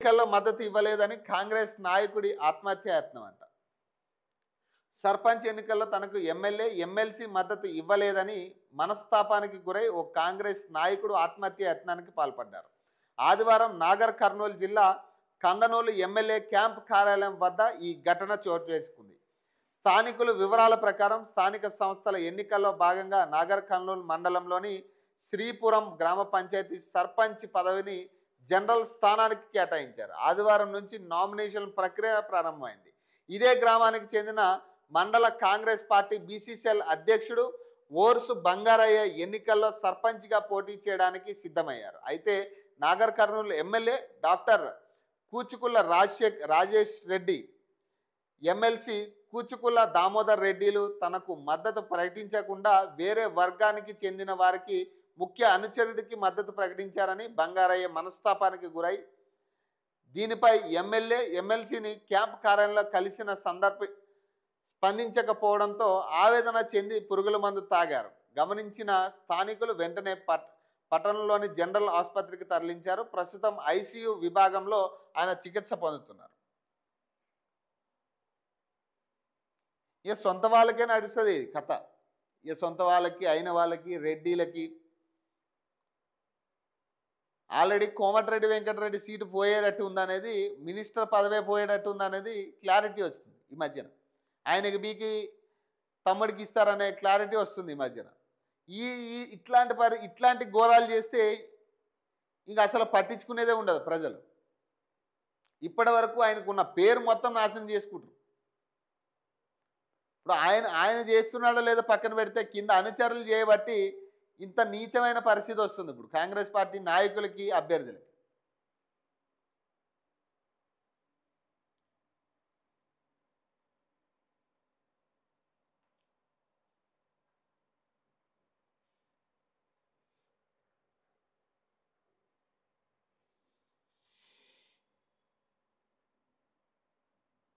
ఎన్నికల్లో మద్దతు ఇవ్వలేదని కాంగ్రెస్ నాయకుడి ఆత్మహత్యాయత్నం అంట. సర్పంచ్ ఎన్నికల్లో తనకు ఎమ్మెల్యే, ఎమ్మెల్సీ మద్దతు ఇవ్వలేదని మనస్తాపానికి గురై ఓ కాంగ్రెస్ నాయకుడు ఆత్మహత్య యత్నానికి పాల్పడ్డారు. ఆదివారం నాగర్ కర్నూలు జిల్లా కందనూలు ఎమ్మెల్యే క్యాంప్ కార్యాలయం వద్ద ఈ ఘటన చోటు చేసుకుంది. స్థానికుల వివరాల ప్రకారం స్థానిక సంస్థల ఎన్నికల్లో భాగంగా నాగర్ కర్నూలు మండలంలోని శ్రీపురం గ్రామ పంచాయతీ సర్పంచ్ పదవిని జనరల్ స్థానానికి కేటాయించారు. ఆదివారం నుంచి నామినేషన్ ప్రక్రియ ప్రారంభమైంది. ఇదే గ్రామానికి చెందిన మండల కాంగ్రెస్ పార్టీ బీసీసీఎల్ అధ్యక్షుడు ఓర్సు బంగారయ్య ఎన్నికల్లో సర్పంచ్గా పోటీ చేయడానికి సిద్ధమయ్యారు. అయితే Nagar Kurnool MLA doctor Kuchukulla Rajesh Reddy, MLC Kuchukulla Damodar రెడ్డిలు తనకు మద్దతు ప్రకటించకుండా వేరే వర్గానికి చెందిన వారికి ముఖ్య అనుచరుడికి మద్దతు ప్రకటించారని బంగారయ్య మనస్తాపానికి గురై దీనిపై ఎమ్మెల్యే, ఎమ్మెల్సీని క్యాంప్ కార్యాలయంలో కలిసిన స్పందించకపోవడంతో ఆవేదన చెంది పురుగుల మందు తాగారు. గమనించిన స్థానికులు వెంటనే పట్టణంలోని జనరల్ ఆసుపత్రికి తరలించారు. ప్రస్తుతం ఐసీయూ విభాగంలో ఆయన చికిత్స పొందుతున్నారు. ఇక సొంత వాళ్ళకే నడుస్తుంది కథ. ఇక సొంత వాళ్ళకి, అయిన వాళ్ళకి, రెడ్డిలకి ఆల్రెడీ కోమటిరెడ్డి వెంకటరెడ్డి సీటు పోయేటట్టు ఉందనేది, మినిస్టర్ పదవే పోయేటట్టు ఉందనేది క్లారిటీ వస్తుంది ఈ మధ్యన. ఆయనకి బీకి తమ్ముడికి ఇస్తారనే క్లారిటీ వస్తుంది ఈ మధ్యన. ఇట్లాంటి ఘోరాలు చేస్తే ఇంకా అసలు పట్టించుకునేదే ఉండదు ప్రజలు. ఇప్పటి వరకు ఆయనకు ఉన్న పేరు మొత్తం నాశనం చేసుకుంటారు. ఇప్పుడు ఆయన చేస్తున్నాడో లేదో పక్కన పెడితే కింద అనుచరులు చేయబట్టి ఇంత నీచమైన పరిస్థితి వస్తుంది ఇప్పుడు కాంగ్రెస్ పార్టీ నాయకులకి, అభ్యర్థులకి.